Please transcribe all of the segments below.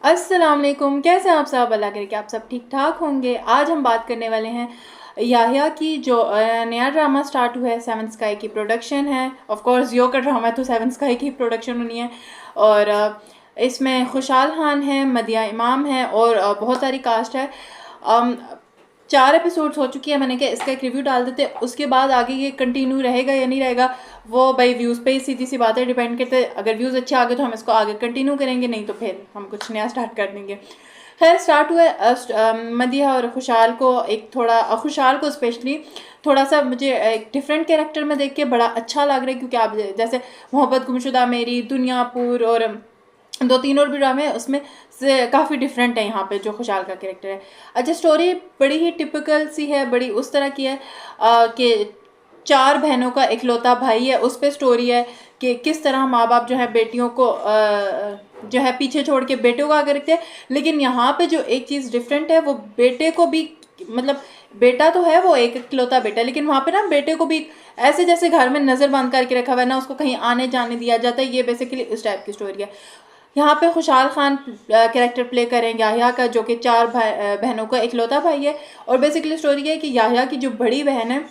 अस्सलाम वालेकुम। कैसे हैं आप सब? अल्लाह करे कि आप सब ठीक ठाक होंगे। आज हम बात करने वाले हैं याहिया की जो नया ड्रामा स्टार्ट हुआ है, सेवन स्काई की प्रोडक्शन है। ऑफ कोर्स यो का ड्रामा है तो सेवन स्काई की प्रोडक्शन होनी है। और इसमें खुशहाल खान है, मदिया इमाम है और बहुत सारी कास्ट है। 4 एपिसोड्स हो चुकी है। मैंने कहा इसका एक रिव्यू डाल देते, उसके बाद आगे ये कंटिन्यू रहेगा या नहीं रहेगा वो भाई व्यूज़ पे ही सीधी सी बात है डिपेंड करते हैं। अगर व्यूज़ अच्छे आ गए तो हम इसको आगे कंटिन्यू करेंगे, नहीं तो फिर हम कुछ नया स्टार्ट कर देंगे। खैर स्टार्ट हुआ है मदिया और खुशहाल को। एक थोड़ा खुशहाल को स्पेशली थोड़ा सा मुझे एक डिफरेंट कैरेक्टर में देख के बड़ा अच्छा लग रहा है, क्योंकि आप जैसे मोहब्बत गुमशुदा मेरी, दुनियापुर और दो तीन और भी ड्रामे उसमें से काफ़ी डिफरेंट है यहाँ पे जो खुशहाल का कैरेक्टर है। अच्छा, स्टोरी बड़ी ही टिपिकल सी है, बड़ी उस तरह की है कि 4 बहनों का इकलौता भाई है। उस पर स्टोरी है कि किस तरह माँ बाप जो है बेटियों को जो है पीछे छोड़ के बेटों को आगे रखते हैं। लेकिन यहाँ पे जो एक चीज़ डिफरेंट है वो बेटे को भी, मतलब बेटा तो है वो एक इकलौता बेटा, लेकिन वहाँ पे ना बेटे को भी ऐसे जैसे घर में नज़र बंद करके रखा हुआ है ना, उसको कहीं आने जाने दिया जाता है। ये बेसिकली इस टाइप की स्टोरी है। यहाँ पे खुशहाल खान कैरेक्टर प्ले करेंगे याहिया का, जो कि 4 बहनों का इकलौता भाई है। और बेसिकली स्टोरी है कि याहिया की जो बड़ी बहन है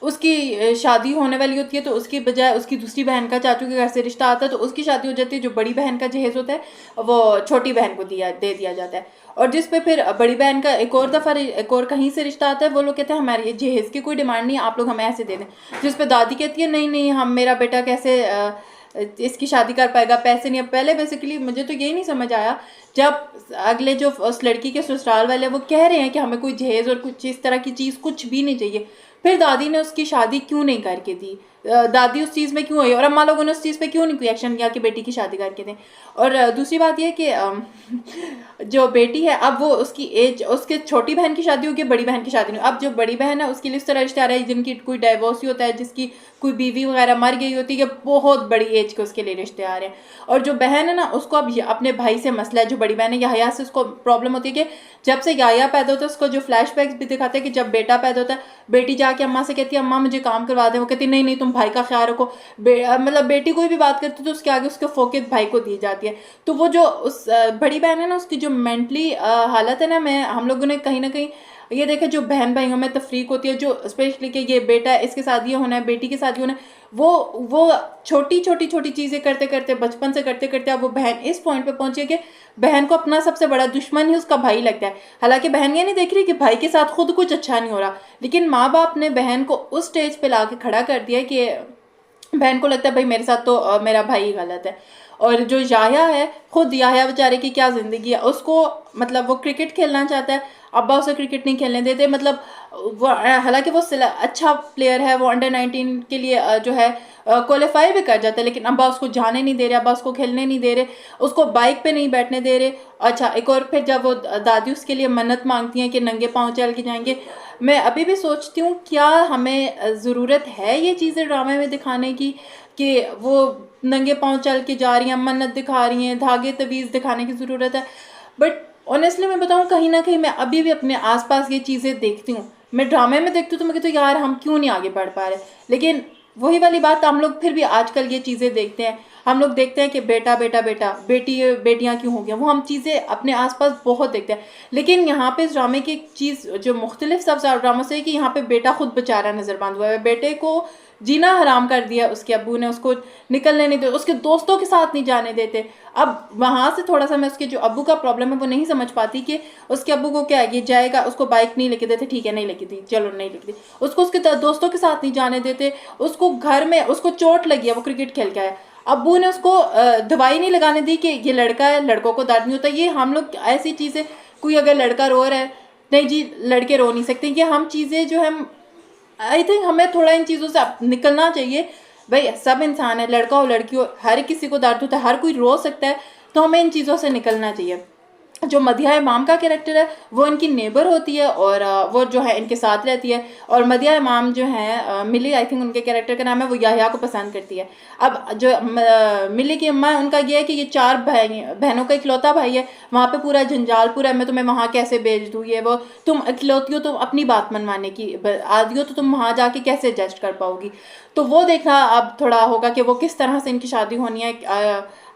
उसकी शादी होने वाली होती है, तो उसकी बजाय उसकी दूसरी बहन का चाचू के घर से रिश्ता आता है, तो उसकी शादी हो जाती है। जो बड़ी बहन का जहेज़ होता है वो छोटी बहन को दे दिया जाता है। और जिस पे फिर बड़ी बहन का एक और दफ़ा एक और कहीं से रिश्ता आता है। वो लोग कहते हैं हमारे जहेज़ की कोई डिमांड नहीं है, आप लोग हमें ऐसे दे दें। जिस पे दादी कहती है नहीं नहीं, हम मेरा बेटा कैसे इसकी शादी कर पाएगा, पैसे नहीं है। पहले बेसिकली मुझे तो यही नहीं समझ आया, जब अगले जो उस लड़की के ससुराल वाले वो कह रहे हैं कि हमें कोई जहेज़ और कुछ इस तरह की चीज़ कुछ भी नहीं चाहिए, फिर दादी ने उसकी शादी क्यों नहीं करके दी? दादी उस चीज़ में क्यों आई और अम्मा लोगों ने उस चीज़ पे क्यों नहीं कोई एक्शन किया कि बेटी की शादी करके दें? और दूसरी बात यह कि जो बेटी है अब वो उसकी एज, उसके छोटी बहन की शादी होगी, बड़ी बहन की शादी नहीं। अब जो बड़ी बहन है उसके लिए इस तरह रिश्ते आ रहे हैं जिनकी कोई डाइवोर्स ही होता है, जिसकी कोई बीवी वगैरह मर गई होती है, बहुत बड़ी एज के उसके लिए रिश्ते आ रहे हैं। और जो बहन है ना उसको अब अपने भाई से मसला है। जो बड़ी बहन है याहिया से उसको प्रॉब्लम होती है कि जब से याहिया पैदा होता है उसको जो फ्लैशबैक्स भी दिखाते हैं कि जब बेटा पैदा होता है बेटी जाके अम्मा से कहती है अम्मा मुझे काम करवा दे। वो कहती नहीं नहीं तुम भाई का ख्याल रखो। मतलब बेटी कोई भी बात करती तो उसके आगे उसके फोकस भाई को दी जाती है। तो वो जो उस बड़ी बहन है ना उसकी जो मेंटली हालत है ना, मैं हम लोगों ने कहीं ना कहीं ये देखा जो बहन भाइयों में तफरीक होती है, जो स्पेशली कि ये बेटा है इसके साथ ये होना है, बेटी के साथ ये होना है, वो छोटी छोटी छोटी चीज़ें करते करते बचपन से करते करते अब वो बहन इस पॉइंट पे पहुंची है कि बहन को अपना सबसे बड़ा दुश्मन ही उसका भाई लगता है। हालांकि बहन ये नहीं देख रही कि भाई के साथ खुद कुछ अच्छा नहीं हो रहा, लेकिन माँ बाप ने बहन को उस स्टेज पे ला के खड़ा कर दिया कि बहन को लगता है भाई मेरे साथ तो मेरा भाई ही गलत है। और जो याहिया है, खुद याहिया बेचारे की क्या ज़िंदगी है, उसको मतलब वो क्रिकेट खेलना चाहता है, अब्बा उसे क्रिकेट नहीं खेलने देते। मतलब वो हालांकि वो अच्छा प्लेयर है, वो अंडर 19 के लिए जो है क्वालिफाई भी कर जाता है, लेकिन अब्बा उसको जाने नहीं दे रहे, अब्बा उसको खेलने नहीं दे रहे, उसको बाइक पे नहीं बैठने दे रहे। अच्छा, एक और फिर जब वो दादी उसके लिए मन्नत मांगती हैं कि नंगे पाँव चल के जाएंगे, मैं अभी भी सोचती हूँ क्या हमें ज़रूरत है ये चीज़ें ड्रामे में दिखाने की कि वो नंगे पाँव चल के जा रही हैं, मन्नत दिखा रही हैं, धागे तवीज़ दिखाने की ज़रूरत है। बट ऑनेस्टली मैं बताऊँ कहीं ना कहीं मैं अभी भी अपने आसपास ये चीज़ें देखती हूँ। मैं ड्रामे में देखती हूँ तो मैं कहती हूँ यार हम क्यों नहीं आगे बढ़ पा रहे। लेकिन वही वाली बात, हम लोग फिर भी आजकल ये चीज़ें देखते हैं। हम लोग देखते हैं कि बेटा बेटा बेटा, बेटी बेटियां क्यों हो गया, वो हम चीज़ें अपने आसपास बहुत देखते हैं। लेकिन यहाँ पे इस ड्रामे की एक चीज़ जो मुख्तलिफ सब ड्रामों से है कि यहाँ पे बेटा खुद बेचारा नज़रबंद हुआ है। बेटे को जीना हराम कर दिया उसके अब्बू ने, उसको निकलने नहीं देते, उसके दोस्तों के साथ नहीं जाने देते। अब वहाँ से थोड़ा सा मैं उसके जो अब्बू का प्रॉब्लम है वो नहीं समझ पाती कि उसके अब्बू को क्या है, ये जाएगा उसको बाइक नहीं लेके देते, ठीक है नहीं लेके दी, चलो नहीं लेके दी, उसको उसके दोस्तों के साथ नहीं जाने देते, उसको घर में उसको चोट लगी है, वो क्रिकेट खेल के आया, अब्बू ने उसको दवाई नहीं लगाने दी कि ये लड़का है, लड़कों को दर्द नहीं होता। ये हम लोग ऐसी चीज़ें, कोई अगर लड़का रो रहा है, नहीं जी लड़के रो नहीं सकते, ये हम चीज़ें जो हम आई थिंक हमें थोड़ा इन चीज़ों से निकलना चाहिए। भाई सब इंसान है, लड़का हो लड़की हो, हर किसी को दर्द होता है, हर कोई रो सकता है, तो हमें इन चीज़ों से निकलना चाहिए। जो मदिया इमाम का कैरेक्टर है वो इनकी नेबर होती है और वो जो है इनके साथ रहती है। और मदिया इमाम जो है मिली, आई थिंक उनके कैरेक्टर का नाम है, वो याहिया को पसंद करती है। अब जो मिली की अम्मा है उनका ये है कि ये 4 बहनों का इकलौता भाई है, वहाँ पे पूरा जंजाल पूरा है, मैं तुम्हें वहाँ कैसे भेज दूँ, ये वो, तुम इकलौती हो, तुम अपनी बात मनवाने की आदि हो, तो तुम वहाँ जाके कैसे एडजस्ट कर पाओगी। तो वो देखना अब थोड़ा होगा कि वो किस तरह से इनकी शादी होनी है।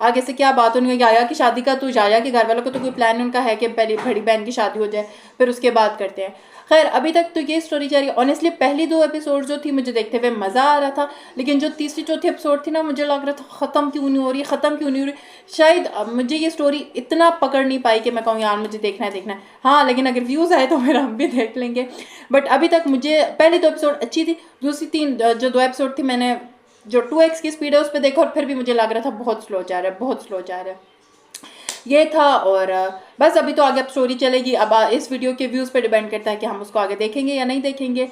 आगे से क्या बात होनी है, याया की शादी का, तो याया के घर वालों को तो कोई प्लान उनका है कि पहले बड़ी बहन की शादी हो जाए, फिर उसके बाद करते हैं। खैर अभी तक तो ये स्टोरी जा रही है। ऑनेस्टली पहली 2 एपिसोड जो थी मुझे देखते हुए मज़ा आ रहा था, लेकिन जो तीसरी चौथी एपिसोड थी ना, मुझे लग रहा था ख़त्म क्यों नहीं हो रही, ख़त्म क्यों नहीं हो रही। शायद मुझे ये स्टोरी इतना पकड़ नहीं पाई कि मैं कहूँ यार मुझे देखना है देखना है। हाँ लेकिन अगर व्यूज़ आए तो फिर हम भी देख लेंगे। बट अभी तक मुझे पहली 2 एपिसोड अच्छी थी, दूसरी 3 जो 2 एपिसोड थी मैंने जो 2x की स्पीड है उस पर देखा, और फिर भी मुझे लग रहा था बहुत स्लो जा रहा है, बहुत स्लो जा रहा है। ये था। और बस अभी तो आगे अब स्टोरी चलेगी। अब इस वीडियो के व्यूज़ पे डिपेंड करता है कि हम उसको आगे देखेंगे या नहीं देखेंगे।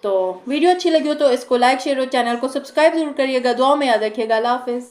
तो वीडियो अच्छी लगी हो तो इसको लाइक शेयर और चैनल को सब्सक्राइब जरूर करिएगा। दुआओं में याद रखिएगा। अल्लाह हाफिज़।